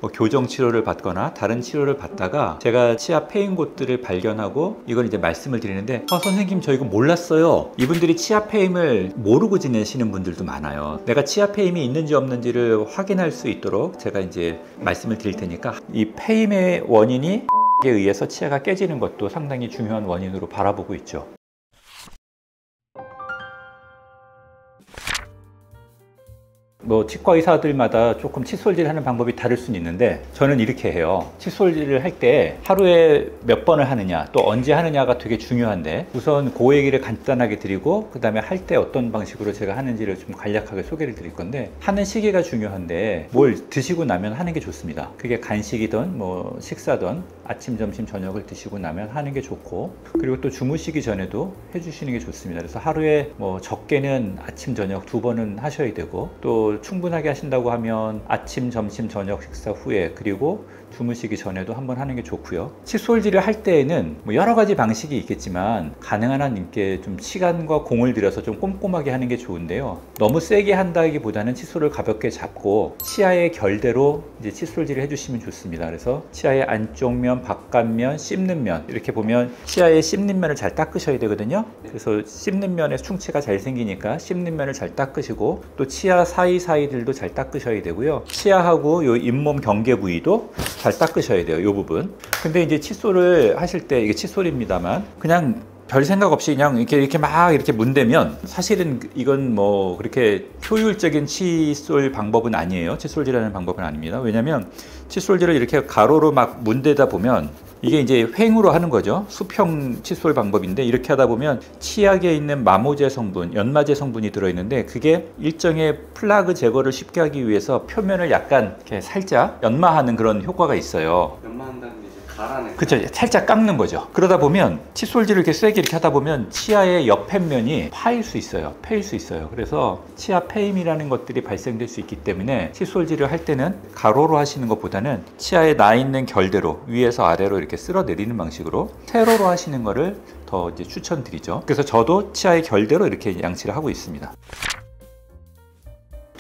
뭐 교정 치료를 받거나 다른 치료를 받다가 제가 치아 패인 곳들을 발견하고 이걸 이제 말씀을 드리는데, 선생님 저 이거 몰랐어요. 이분들이 치아 패임을 모르고 지내시는 분들도 많아요. 내가 치아 패임이 있는지 없는지를 확인할 수 있도록 제가 이제 말씀을 드릴 테니까, 이 패임의 원인이 에 의해서 치아가 깨지는 것도 상당히 중요한 원인으로 바라보고 있죠. 뭐 치과 의사들마다 조금 칫솔질 하는 방법이 다를 수는 있는데, 저는 이렇게 해요. 칫솔질을 할 때 하루에 몇 번을 하느냐, 또 언제 하느냐가 되게 중요한데, 우선 그 얘기를 간단하게 드리고 그 다음에 할 때 어떤 방식으로 제가 하는지를 좀 간략하게 소개를 드릴 건데, 하는 시기가 중요한데 뭘 드시고 나면 하는 게 좋습니다. 그게 간식이든 뭐 식사든 아침, 점심, 저녁을 드시고 나면 하는 게 좋고, 그리고 또 주무시기 전에도 해주시는 게 좋습니다. 그래서 하루에 뭐 적게는 아침, 저녁 2번은 하셔야 되고, 또 충분하게 하신다고 하면 아침, 점심, 저녁 식사 후에, 그리고 주무시기 전에도 한번 하는 게 좋고요. 칫솔질을 할 때에는 뭐 여러 가지 방식이 있겠지만 가능한 한 이렇게 좀 시간과 공을 들여서 좀 꼼꼼하게 하는 게 좋은데요. 너무 세게 한다기보다는 칫솔을 가볍게 잡고 치아의 결대로 이제 칫솔질을 해주시면 좋습니다. 그래서 치아의 안쪽 면, 바깥면, 씹는 면, 이렇게 보면 치아의 씹는 면을 잘 닦으셔야 되거든요. 그래서 씹는 면에 충치가 잘 생기니까 씹는 면을 잘 닦으시고, 또 치아 사이사이들도 잘 닦으셔야 되고요. 치아하고 요 잇몸 경계 부위도 잘 닦으셔야 돼요, 이 부분. 근데 이제 칫솔을 하실 때, 이게 칫솔입니다만 그냥 별 생각 없이 그냥 이렇게 막 이렇게 문대면, 사실은 이건 뭐 그렇게 효율적인 칫솔 방법은 아니에요. 칫솔질하는 방법은 아닙니다. 왜냐면 칫솔질을 이렇게 가로로 막 문대다 보면 이게 이제 횡으로 하는 거죠. 수평 칫솔 방법인데, 이렇게 하다 보면 치약에 있는 마모제 성분, 연마제 성분이 들어있는데, 그게 일정의 플라그 제거를 쉽게 하기 위해서 표면을 약간 이렇게 살짝 연마하는 그런 효과가 있어요. 연마한다는 게 이제 가라는. 그렇죠. 살짝 깎는 거죠. 그러다 보면 칫솔질을 이렇게 세게 이렇게 하다 보면 치아의 옆에 면이 파일 수 있어요. 패일 수 있어요. 그래서 치아 패임이라는 것들이 발생될 수 있기 때문에 칫솔질을 할 때는 가로로 하시는 것보다는 치아에 나 있는 결대로 위에서 아래로 이렇게 쓸어 내리는 방식으로 세로로 하시는 거를 더 이제 추천드리죠. 그래서 저도 치아의 결대로 이렇게 양치를 하고 있습니다.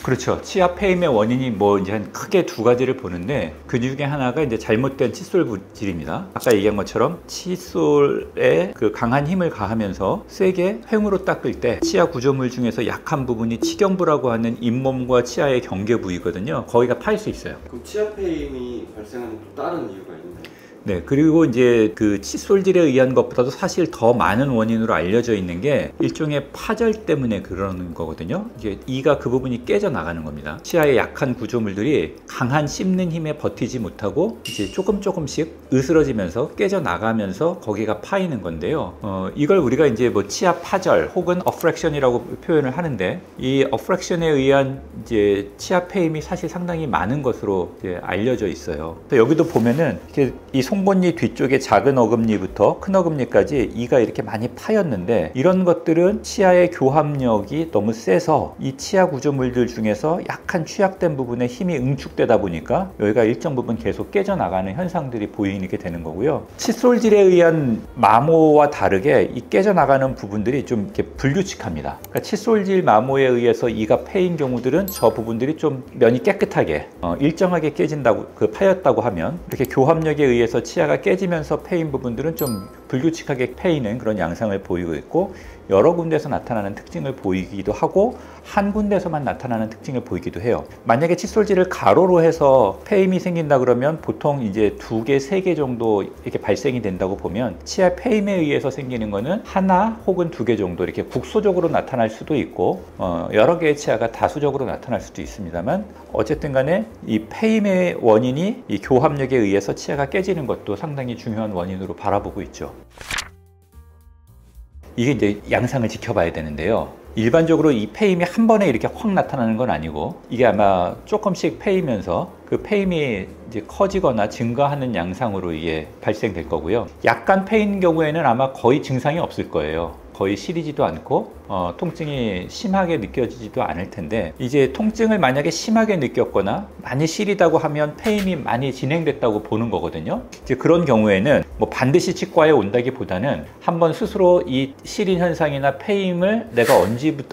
그렇죠. 치아 패임의 원인이 뭐 이제 한 크게 2가지를 보는데, 그 중에 하나가 이제 잘못된 칫솔 부질입니다. 아까 얘기한 것처럼 칫솔에 그 강한 힘을 가하면서 세게 횡으로 닦을 때 치아 구조물 중에서 약한 부분이 치경부라고 하는 잇몸과 치아의 경계 부위거든요. 거기가 파일 수 있어요. 그럼 치아 패임이 발생하는 또 다른 이유가 있나요? 네, 그리고 이제 그 칫솔질에 의한 것보다도 사실 더 많은 원인으로 알려져 있는 게 일종의 파절 때문에 그러는 거거든요. 이게 이가 그 부분이 깨져 나가는 겁니다. 치아의 약한 구조물들이 강한 씹는 힘에 버티지 못하고 이제 조금씩 으스러지면서 깨져 나가면서 거기가 파이는 건데요. 이걸 우리가 이제 뭐 치아 파절 혹은 어프렉션이라고 표현을 하는데, 이 어프렉션에 의한 이제 치아 패임이 사실 상당히 많은 것으로 이제 알려져 있어요. 여기도 보면은 이렇게 이 송곳니 뒤쪽에 작은 어금니부터 큰 어금니까지 이가 이렇게 많이 파였는데, 이런 것들은 치아의 교합력이 너무 세서 이 치아 구조물들 중에서 약한 취약된 부분에 힘이 응축되다 보니까 여기가 일정 부분 계속 깨져나가는 현상들이 보이게 되는 거고요. 칫솔질에 의한 마모와 다르게 이 깨져나가는 부분들이 좀 이렇게 불규칙합니다. 그러니까 칫솔질 마모에 의해서 이가 패인 경우들은 저 부분들이 좀 면이 깨끗하게 일정하게 깨진다고, 파였다고 하면, 이렇게 교합력에 의해서 치아가 깨지면서 패인 부분들은 좀 불규칙하게 패이는 그런 양상을 보이고 있고, 여러 군데서 나타나는 특징을 보이기도 하고 한 군데서만 나타나는 특징을 보이기도 해요. 만약에 칫솔질을 가로로 해서 패임이 생긴다 그러면 보통 이제 2개, 3개 정도 이렇게 발생이 된다고 보면, 치아 패임에 의해서 생기는 거는 하나 혹은 2개 정도 이렇게 국소적으로 나타날 수도 있고, 여러 개의 치아가 다수적으로 나타날 수도 있습니다만, 어쨌든 간에 이 패임의 원인이 이 교합력에 의해서 치아가 깨지는 것도 상당히 중요한 원인으로 바라보고 있죠. 이게 이제 양상을 지켜봐야 되는데요. 일반적으로 이 패임이 한 번에 이렇게 확 나타나는 건 아니고, 이게 아마 조금씩 패이면서 그 패임이 이제 커지거나 증가하는 양상으로 이게 발생될 거고요. 약간 패인 경우에는 아마 거의 증상이 없을 거예요. 거의 시리지도 않고 통증이 심하게 느껴지지도 않을 텐데, 이제 통증을 만약에 심하게 느꼈거나 많이 시리다고 하면 패임이 많이 진행됐다고 보는 거거든요. 이제 그런 경우에는 뭐 반드시 치과에 온다기보다는 한번 스스로 이 시린 현상이나 패임을 내가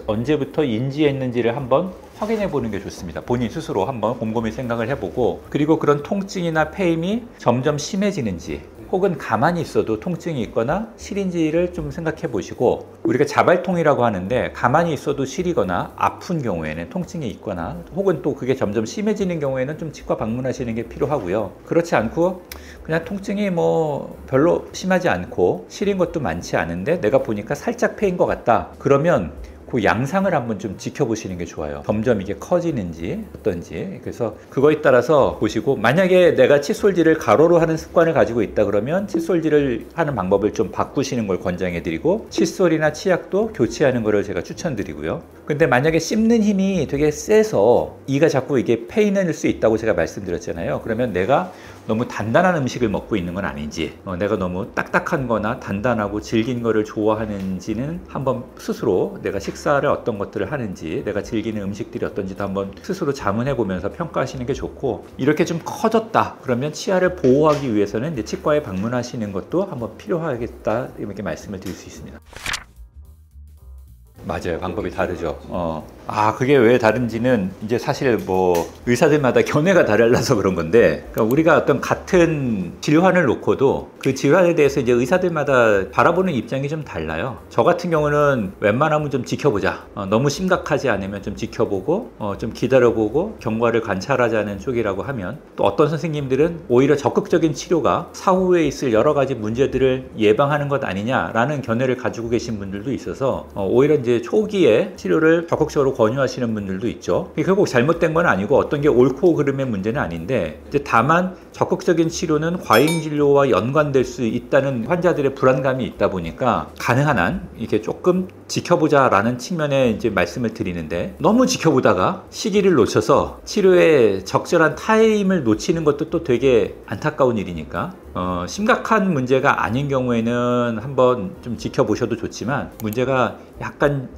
언제부터 인지했는지를 한번 확인해 보는 게 좋습니다. 본인 스스로 한번 곰곰이 생각을 해보고, 그리고 그런 통증이나 패임이 점점 심해지는지 혹은 가만히 있어도 통증이 있거나 시린지를 좀 생각해 보시고, 우리가 자발통이라고 하는데 가만히 있어도 시리거나 아픈 경우에는 통증이 있거나 혹은 또 그게 점점 심해지는 경우에는 좀 치과 방문하시는 게 필요하고요. 그렇지 않고 그냥 통증이 뭐 별로 심하지 않고 시린 것도 많지 않은데 내가 보니까 살짝 패인 것 같다, 그러면 그 양상을 한번 좀 지켜보시는 게 좋아요. 점점 이게 커지는지 어떤지. 그래서 그거에 따라서 보시고, 만약에 내가 칫솔질을 가로로 하는 습관을 가지고 있다 그러면 칫솔질을 하는 방법을 좀 바꾸시는 걸 권장해 드리고, 칫솔이나 치약도 교체하는 거를 제가 추천드리고요. 근데 만약에 씹는 힘이 되게 세서 이가 자꾸 이게 패인일 수 있다고 제가 말씀드렸잖아요. 그러면 내가 너무 단단한 음식을 먹고 있는 건 아닌지, 내가 너무 딱딱한 거나 단단하고 질긴 거를 좋아하는지는 한번 스스로, 내가 식사를 어떤 것들을 하는지, 내가 즐기는 음식들이 어떤지도 한번 스스로 자문해 보면서 평가하시는 게 좋고, 이렇게 좀 커졌다 그러면 치아를 보호하기 위해서는 이제 치과에 방문하시는 것도 한번 필요하겠다, 이렇게 말씀을 드릴 수 있습니다. 맞아요. 방법이 다르죠. 그게 왜 다른지는 이제 사실 뭐 의사들마다 견해가 달라서 그런 건데, 그러니까 우리가 어떤 같은 질환을 놓고도 그 질환에 대해서 이제 의사들마다 바라보는 입장이 좀 달라요. 저 같은 경우는 웬만하면 좀 지켜보자, 너무 심각하지 않으면 좀 지켜보고 좀 기다려보고 경과를 관찰하자는 쪽이라고 하면, 또 어떤 선생님들은 오히려 적극적인 치료가 사후에 있을 여러 가지 문제들을 예방하는 것 아니냐라는 견해를 가지고 계신 분들도 있어서 오히려 이제 초기에 치료를 적극적으로 권유하시는 분들도 있죠. 결국 잘못된 건 아니고 어떤 게 옳고 그름의 문제는 아닌데, 이제 다만 적극적인 치료는 과잉 진료와 연관될 수 있다는 환자들의 불안감이 있다 보니까 가능한 한 이렇게 조금 지켜보자라는 측면에 이제 말씀을 드리는데, 너무 지켜보다가 시기를 놓쳐서 치료에 적절한 타임을 놓치는 것도 또 되게 안타까운 일이니까, 심각한 문제가 아닌 경우에는 한번 좀 지켜보셔도 좋지만, 문제가 약간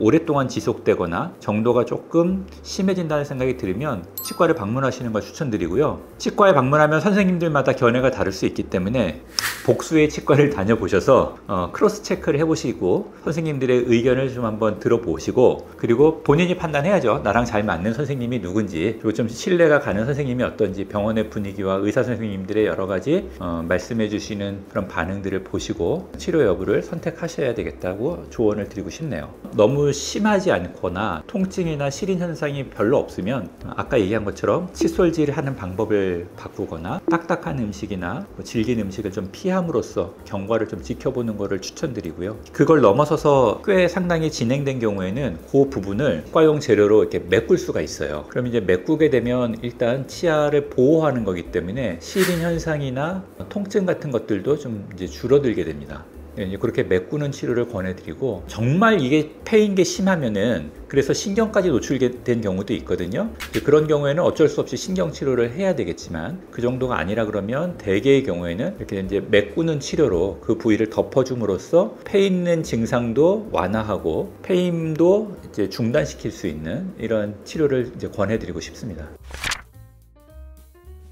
오랫동안 지속되거나 정도가 조금 심해진다는 생각이 들으면 치과를 방문하시는 걸 추천드리고요. 치과에 방문하면 선생님들마다 견해가 다를 수 있기 때문에 복수의 치과를 다녀보셔서 크로스 체크를 해보시고 선생님들의 의견을 좀 한번 들어보시고, 그리고 본인이 판단해야죠. 나랑 잘 맞는 선생님이 누군지, 그리고 좀 신뢰가 가는 선생님이 어떤지, 병원의 분위기와 의사 선생님들의 여러 가지 말씀해 주시는 그런 반응들을 보시고 치료 여부를 선택하셔야 되겠다고 조언을 드리고 싶네요. 너무 심하지 않거나 통증이나 시린 현상이 별로 없으면 아까 얘기한 것처럼 칫솔질을 하는 방법을 바꾸거나 딱딱한 음식이나 질긴 음식을 좀 피함으로써 경과를 좀 지켜보는 것을 추천드리고요. 그걸 넘어서서 꽤 상당히 진행된 경우에는 그 부분을 치과용 재료로 이렇게 메꿀 수가 있어요. 그럼 이제 메꾸게 되면 일단 치아를 보호하는 거기 때문에 시린 현상이나 통증 같은 것들도 좀 이제 줄어들게 됩니다. 그렇게 메꾸는 치료를 권해드리고, 정말 이게 패인 게 심하면은 그래서 신경까지 노출된 경우도 있거든요. 그런 경우에는 어쩔 수 없이 신경 치료를 해야 되겠지만, 그 정도가 아니라 그러면 대개의 경우에는 이렇게 이제 메꾸는 치료로 그 부위를 덮어줌으로써 패있는 증상도 완화하고 패임도 이제 중단시킬 수 있는 이런 치료를 이제 권해드리고 싶습니다.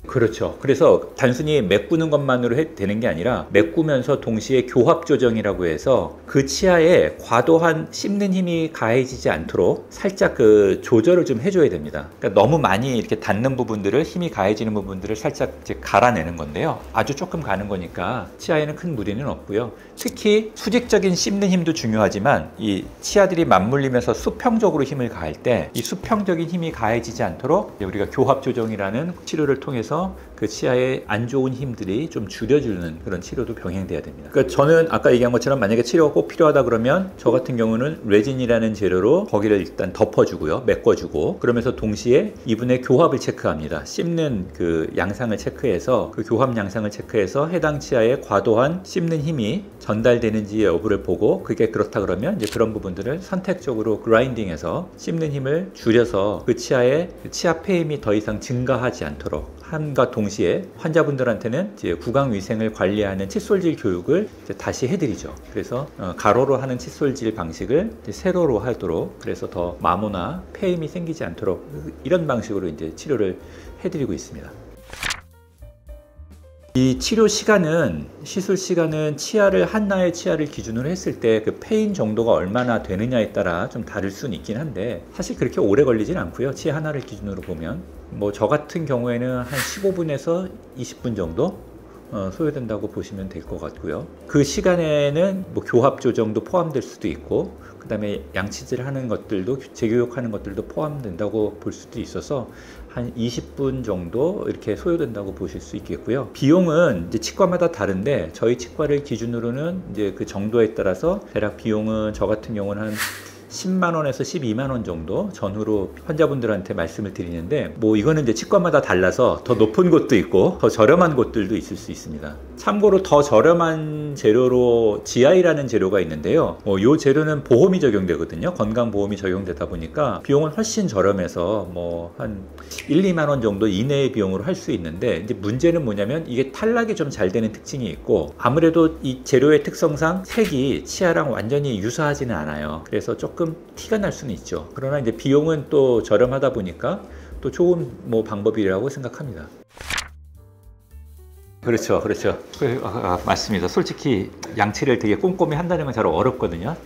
그렇죠. 그래서 단순히 메꾸는 것만으로 되는 게 아니라 메꾸면서 동시에 교합 조정이라고 해서 그 치아에 과도한 씹는 힘이 가해지지 않도록 살짝 그 조절을 좀 해줘야 됩니다. 그러니까 너무 많이 이렇게 닿는 부분들을, 힘이 가해지는 부분들을 살짝 이제 갈아내는 건데요. 아주 조금 가는 거니까 치아에는 큰 무리는 없고요. 특히 수직적인 씹는 힘도 중요하지만 이 치아들이 맞물리면서 수평적으로 힘을 가할 때 이 수평적인 힘이 가해지지 않도록 우리가 교합 조정이라는 치료를 통해서 그 치아에 안 좋은 힘들이 좀 줄여주는 그런 치료도 병행돼야 됩니다. 그러니까 저는 아까 얘기한 것처럼 만약에 치료가 꼭 필요하다 그러면 저 같은 경우는 레진이라는 재료로 거기를 일단 덮어주고요, 메꿔주고, 그러면서 동시에 이분의 교합을 체크합니다. 씹는 그 양상을 체크해서 그 교합 양상을 체크해서 해당 치아에 과도한 씹는 힘이 전달되는지 여부를 보고, 그게 그렇다 그러면 이제 그런 부분들을 선택적으로 그라인딩해서 씹는 힘을 줄여서 그 치아에 치아 패임이 더 이상 증가하지 않도록 함과 동시에 환자분들한테는 이제 구강 위생을 관리하는 칫솔질 교육을 이제 다시 해드리죠. 그래서 가로로 하는 칫솔질 방식을 이제 세로로 하도록, 그래서 더 마모나 패임이 생기지 않도록 이런 방식으로 이제 치료를 해드리고 있습니다. 이 치료 시간은, 시술 시간은 치아를, 한나의 치아를 기준으로 했을 때 그 페인 정도가 얼마나 되느냐에 따라 좀 다를 수는 있긴 한데, 사실 그렇게 오래 걸리진 않고요. 치아 하나를 기준으로 보면. 뭐 저 같은 경우에는 한 15분에서 20분 정도 소요된다고 보시면 될 것 같고요. 그 시간에는 뭐 교합 조정도 포함될 수도 있고, 그 다음에 양치질 하는 것들도, 재교육하는 것들도 포함된다고 볼 수도 있어서 한 20분 정도 이렇게 소요된다고 보실 수 있겠고요. 비용은 이제 치과마다 다른데, 저희 치과를 기준으로는 이제 그 정도에 따라서 대략 비용은, 저 같은 경우는 한 10만 원에서 12만 원 정도 전후로 환자분들한테 말씀을 드리는데, 뭐 이거는 이제 치과마다 달라서 더 높은 곳도 있고 더 저렴한 곳들도 있을 수 있습니다. 참고로 더 저렴한 재료로 GI라는 재료가 있는데요. 이 재료는 보험이 적용되거든요. 건강보험이 적용되다 보니까 비용은 훨씬 저렴해서 뭐 한 1, 2만 원 정도 이내의 비용으로 할 수 있는데, 이제 문제는 뭐냐면 이게 탈락이 좀 잘 되는 특징이 있고, 아무래도 이 재료의 특성상 색이 치아랑 완전히 유사하지는 않아요. 그래서 조금 티가 날 수는 있죠. 그러나 이제 비용은 또 저렴하다 보니까 또 좋은 뭐 방법이라고 생각합니다. 그렇죠, 그렇죠. 맞습니다. 솔직히 양치를 되게 꼼꼼히 한다는 건 잘 어렵거든요.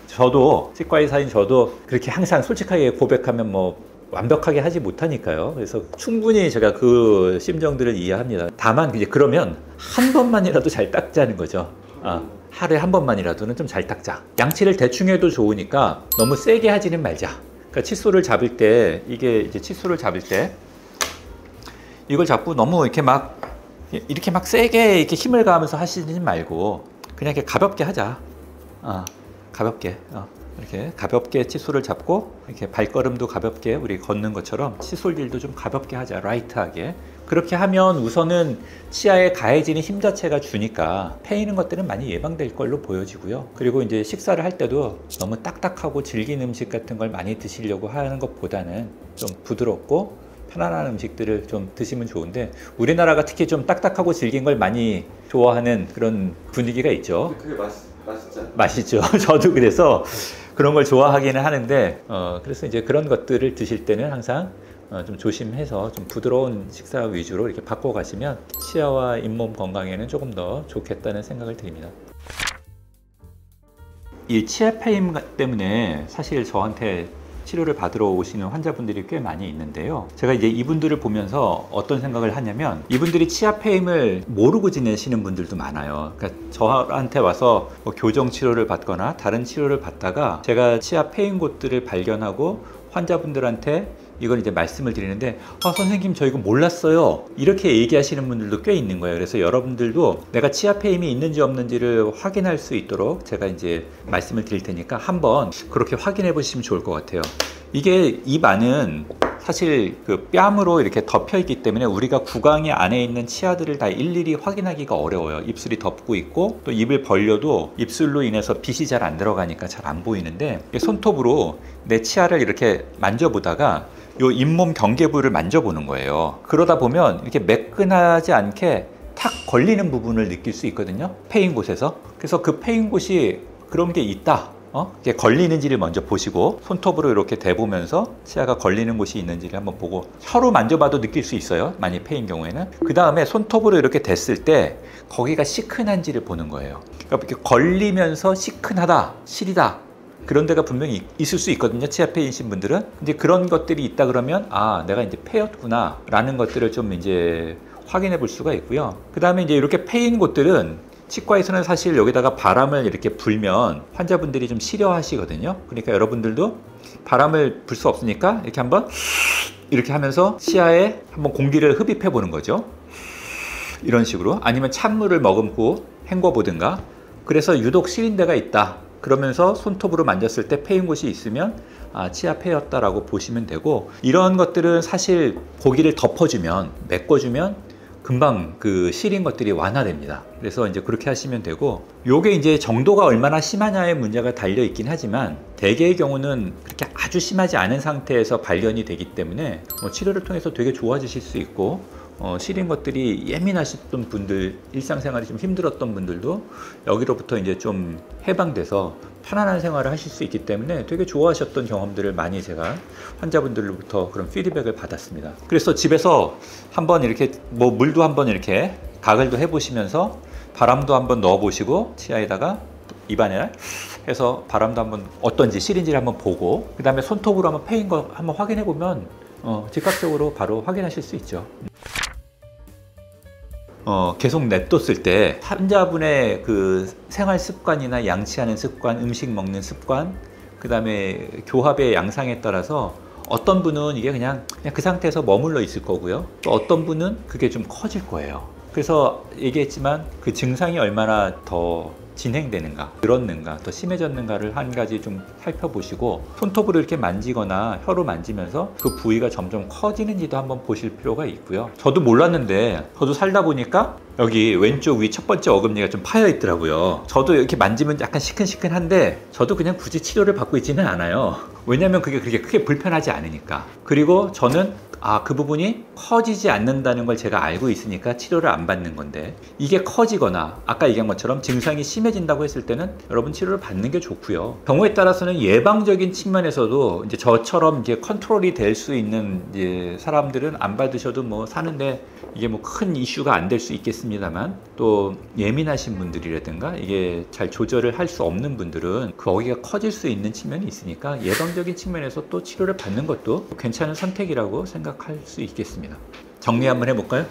저도 치과의사인 저도 그렇게 항상 솔직하게 고백하면 뭐 완벽하게 하지 못하니까요. 그래서 충분히 제가 그 심정들을 이해합니다. 다만 이제 그러면 한 번만이라도 잘 닦자는 거죠. 하루에 한 번만이라도는 좀 잘 닦자. 양치를 대충 해도 좋으니까 너무 세게 하지는 말자. 그러니까 칫솔을 잡을 때, 이게 이제 칫솔을 잡을 때 이걸 잡고 너무 이렇게 막 세게 이렇게 힘을 가하면서 하시지 말고 그냥 이렇게 가볍게 하자. 가볍게. 이렇게 가볍게 칫솔을 잡고 이렇게 발걸음도 가볍게 우리 걷는 것처럼 칫솔질도 좀 가볍게 하자. 라이트하게. 그렇게 하면 우선은 치아에 가해지는 힘 자체가 주니까 패이는 것들은 많이 예방될 걸로 보여지고요. 그리고 이제 식사를 할 때도 너무 딱딱하고 질긴 음식 같은 걸 많이 드시려고 하는 것보다는 좀 부드럽고 편안한 음식들을 좀 드시면 좋은데, 우리나라가 특히 좀 딱딱하고 질긴 걸 많이 좋아하는 그런 분위기가 있죠. 그게 맛있잖아요. 맛있죠. 저도 그래서 그런 걸 좋아하기는 하는데, 그래서 이제 그런 것들을 드실 때는 항상 좀 조심해서 좀 부드러운 식사 위주로 이렇게 바꿔 가시면 치아와 잇몸 건강에는 조금 더 좋겠다는 생각을 드립니다. 이 치아 페인 때문에 사실 저한테 치료를 받으러 오시는 환자분들이 꽤 많이 있는데요. 제가 이제 이분들을 보면서 어떤 생각을 하냐면, 이분들이 치아 페임을 모르고 지내시는 분들도 많아요. 그러니까 저한테 와서 뭐 교정 치료를 받거나 다른 치료를 받다가 제가 치아 페인 곳들을 발견하고 환자분들한테 이걸 이제 말씀을 드리는데, 선생님 저 이거 몰랐어요, 이렇게 얘기하시는 분들도 꽤 있는 거예요. 그래서 여러분들도 내가 치아 페임이 있는지 없는지를 확인할 수 있도록 제가 이제 말씀을 드릴 테니까 한번 그렇게 확인해 보시면 좋을 것 같아요. 이게 입 안은 사실 그 뺨으로 이렇게 덮여 있기 때문에 우리가 구강이 안에 있는 치아들을 다 일일이 확인하기가 어려워요. 입술이 덮고 있고, 또 입을 벌려도 입술로 인해서 빛이 잘 안 들어가니까 잘 안 보이는데, 손톱으로 내 치아를 이렇게 만져보다가 요 잇몸 경계부를 만져보는 거예요. 그러다 보면 이렇게 매끈하지 않게 탁 걸리는 부분을 느낄 수 있거든요. 패인 곳에서. 그래서 그 패인 곳이 그런 게 있다, 이렇게 걸리는지를 먼저 보시고, 손톱으로 이렇게 대보면서 치아가 걸리는 곳이 있는지를 한번 보고, 혀로 만져봐도 느낄 수 있어요, 많이 패인 경우에는. 그 다음에 손톱으로 이렇게 댔을 때 거기가 시큰한지를 보는 거예요. 그러니까 이렇게 걸리면서 시큰하다, 시리다, 그런 데가 분명히 있을 수 있거든요. 치아 페이신 분들은. 이제 그런 것들이 있다 그러면 내가 이제 패였구나 라는 것들을 좀 이제 확인해 볼 수가 있고요. 그 다음에 이제 이렇게 패인 곳들은 치과에서는 사실 여기다가 바람을 이렇게 불면 환자분들이 좀 싫어하시거든요. 그러니까 여러분들도 바람을 불 수 없으니까 이렇게 한번 이렇게 하면서 치아에 한번 공기를 흡입해 보는 거죠. 이런 식으로. 아니면 찬물을 머금고 헹궈 보든가. 그래서 유독 시린 데가 있다 그러면서 손톱으로 만졌을 때 패인 곳이 있으면 치아 패였다라고 보시면 되고, 이런 것들은 사실 고기를 덮어주면, 메꿔주면 금방 그 시린 것들이 완화됩니다. 그래서 이제 그렇게 하시면 되고, 요게 이제 정도가 얼마나 심하냐의 문제가 달려 있긴 하지만 대개의 경우는 그렇게 아주 심하지 않은 상태에서 발견이 되기 때문에 치료를 통해서 되게 좋아지실 수 있고, 시린 것들이 예민하셨던 분들, 일상생활이 좀 힘들었던 분들도 여기로부터 이제 좀 해방돼서 편안한 생활을 하실 수 있기 때문에 되게 좋아하셨던 경험들을 많이 제가 환자분들로부터 그런 피드백을 받았습니다. 그래서 집에서 한번 이렇게 뭐 물도 한번 이렇게 가글도 해보시면서 바람도 한번 넣어보시고 치아에다가 입안에 해서 바람도 한번 어떤지 시린지를 한번 보고 그 다음에 손톱으로 한번 패인 거 한번 확인해 보면 즉각적으로 바로 확인하실 수 있죠. 계속 냅뒀을 때 환자분의 그 생활 습관이나 양치하는 습관, 음식 먹는 습관, 그 다음에 교합의 양상에 따라서 어떤 분은 이게 그냥 그 상태에서 머물러 있을 거고요. 또 어떤 분은 그게 좀 커질 거예요. 그래서 얘기했지만 그 증상이 얼마나 더 진행되는가, 늘었는가, 더 심해졌는가를 한 가지 좀 살펴보시고 손톱으로 이렇게 만지거나 혀로 만지면서 그 부위가 점점 커지는지도 한번 보실 필요가 있고요. 저도 몰랐는데 저도 살다 보니까 여기 왼쪽 위 첫 번째 어금니가 좀 파여 있더라고요. 저도 이렇게 만지면 약간 시큰시큰한데 저도 그냥 굳이 치료를 받고 있지는 않아요. 왜냐면 그게 그렇게 크게 불편하지 않으니까. 그리고 저는 그 부분이 커지지 않는다는 걸 제가 알고 있으니까 치료를 안 받는 건데, 이게 커지거나 아까 얘기한 것처럼 증상이 심해진다고 했을 때는 여러분 치료를 받는 게 좋고요. 경우에 따라서는 예방적인 측면에서도 이제 저처럼 이제 컨트롤이 될 수 있는 이제 사람들은 안 받으셔도 뭐 사는데 이게 뭐 큰 이슈가 안 될 수 있겠습니다만, 또 예민하신 분들이라든가 이게 잘 조절을 할 수 없는 분들은 거기가 커질 수 있는 측면이 있으니까 예방적인 측면에서 또 치료를 받는 것도 괜찮은 선택이라고 생각할 수 있겠습니다. 정리 한번 해볼까요?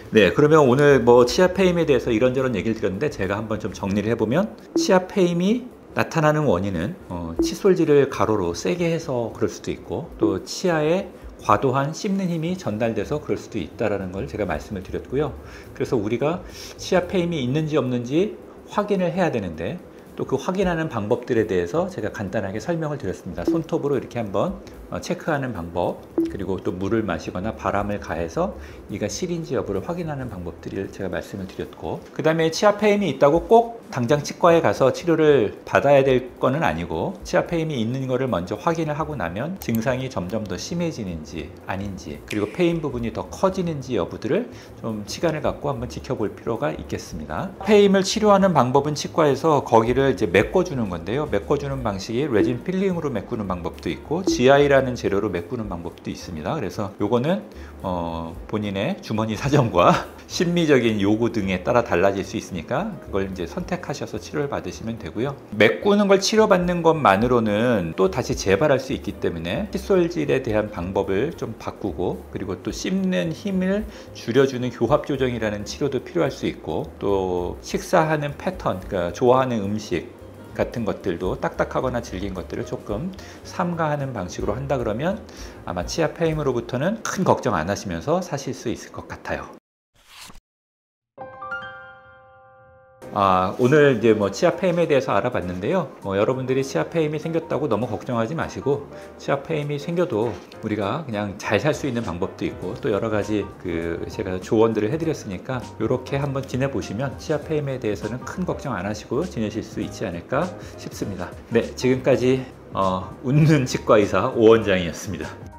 네, 그러면 오늘 뭐 치아 페임에 대해서 이런저런 얘기를 드렸는데 제가 한번 좀 정리를 해보면, 치아 페임이 나타나는 원인은 칫솔질을 가로로 세게 해서 그럴 수도 있고, 또 치아에 과도한 씹는 힘이 전달돼서 그럴 수도 있다는 걸 제가 말씀을 드렸고요. 그래서 우리가 치아 페임이 있는지 없는지 확인을 해야 되는데, 또 그 확인하는 방법들에 대해서 제가 간단하게 설명을 드렸습니다. 손톱으로 이렇게 한번 체크하는 방법, 그리고 또 물을 마시거나 바람을 가해서 이가 시린지 여부를 확인하는 방법들을 제가 말씀을 드렸고, 그 다음에 치아 페임이 있다고 꼭 당장 치과에 가서 치료를 받아야 될 거는 아니고, 치아 페임이 있는 거를 먼저 확인을 하고 나면 증상이 점점 더 심해지는지 아닌지, 그리고 페임 부분이 더 커지는지 여부들을 좀 시간을 갖고 한번 지켜볼 필요가 있겠습니다. 페임을 치료하는 방법은 치과에서 거기를 이제 메꿔주는 건데요. 메꿔주는 방식이 레진 필링으로 메꾸는 방법도 있고, GI라는 재료로 메꾸는 방법도 있습니다. 그래서 요거는 본인의 주머니 사정과 심리적인 요구 등에 따라 달라질 수 있으니까 그걸 이제 선택하셔서 치료를 받으시면 되고요. 메꾸는 걸 치료받는 것만으로는 또 다시 재발할 수 있기 때문에 칫솔질에 대한 방법을 좀 바꾸고, 그리고 또 씹는 힘을 줄여주는 교합 조정이라는 치료도 필요할 수 있고, 또 식사하는 패턴, 그러니까 좋아하는 음식 같은 것들도 딱딱하거나 질긴 것들을 조금 삼가하는 방식으로 한다 그러면 아마 치아 페임으로부터는 큰 걱정 안 하시면서 사실 수 있을 것 같아요. 오늘 이제 뭐 치아 페임에 대해서 알아봤는데요. 여러분들이 치아 페임이 생겼다고 너무 걱정하지 마시고, 치아 페임이 생겨도 우리가 그냥 잘 살 수 있는 방법도 있고, 또 여러 가지 제가 조언들을 해드렸으니까 이렇게 한번 지내보시면 치아 페임에 대해서는 큰 걱정 안 하시고 지내실 수 있지 않을까 싶습니다. 네, 지금까지 웃는 치과의사 오원장이었습니다.